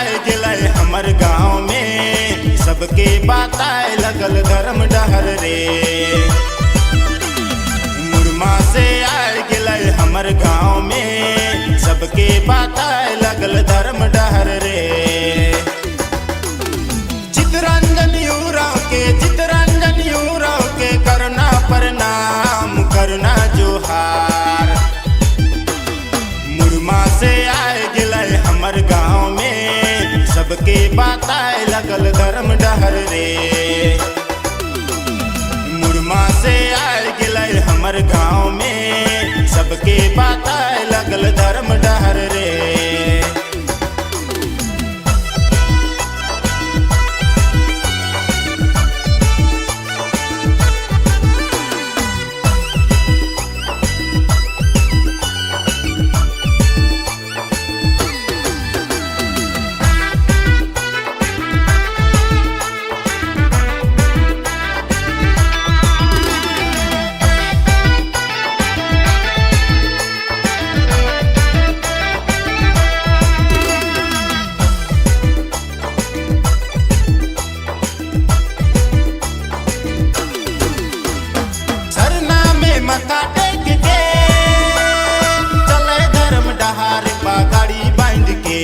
आए गिलाए हमर गाँव में, सबके बात आए लगल धर्म डहर रे। मुरमा से आए गिलाए हमर गाँव में, सबके बात आए लगल धर्म डहर रे। चितरंजन यूराव के करना प्रणाम करना जोहार। मुरमा से आए गिलाए हमर गाँव में, सबके बात आए लगल धर्म डहर रे। मुरमा से आए गिलाए हमर गाँव में, सबके बात आए लगल धर्म डहर रे। मत्था टेक के चले धर्म डहार पगाड़ी बांध के।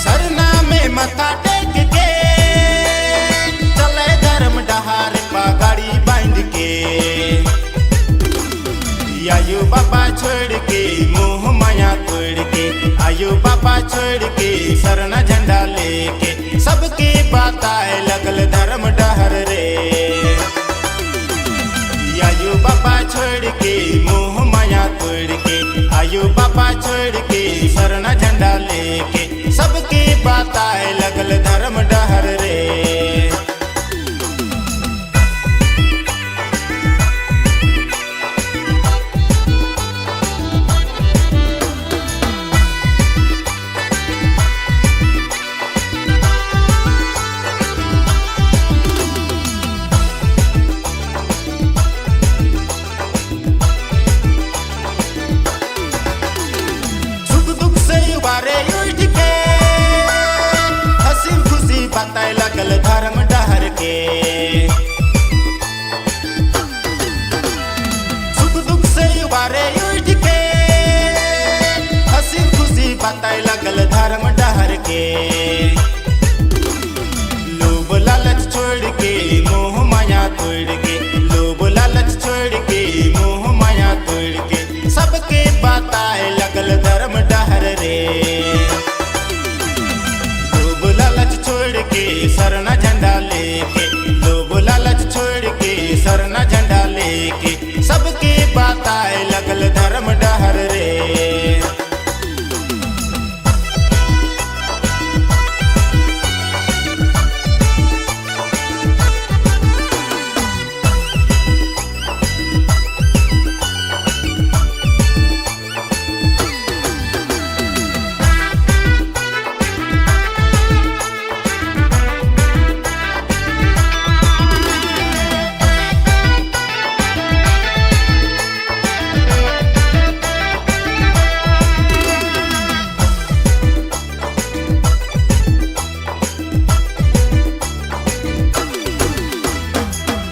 सरना में मत्था टेक के चले धर्म डहार पगाड़ी बांध के। आयु बाबा छोड़ के मोह माया तोड़ के, आयु बाबा छोड़ के सरना झंडा लेके, सबके बात आए लगल धर्म डहर रे। आयु बाबा छोड़ के मोह माया तोड़ के, आयु बाबा छोड़ के सरना झंडा लेके, सबके बात आए लगल धर्म डहर रे। उठ के हंसी खुशी बताए लगल धर्म डहर के। सुख दुख से उबारे उठ के हंसी खुशी बताए लगल धर्म डहर के। लोभ लालच छोड़ के मोह माया तोड़ के, लोभ लालच छोड़ के मोह माया तोड़ के, सबके बात आए लगल धर्म डहर रे। लोभ लालच छोड़ के सरना झंडा लेके, लोभ लालच छोड़ के सरना झंडा लेके, सबके बात आए लगल धर्म डहर रे।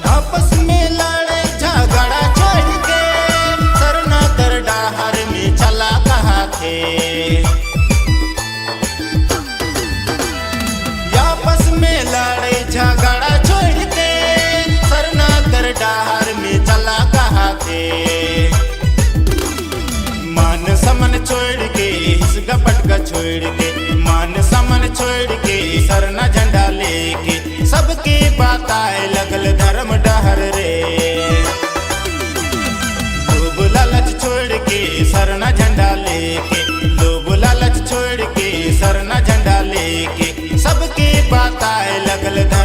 आपस में लड़े झगड़ा छोड़ के सरना कर डहार में चला कहा थे। मान समन छोड़ के गपट का छोड़ के, मान समन छोड़ के सरना झंडा लेके, सबके बात आए लगल धर्म डहर रे। लोभ लालच छोड़ के सरना झंडा लेके, लोभ लालच छोड़ के सरना झंडा लेके, सबके बात आए लगल धर्म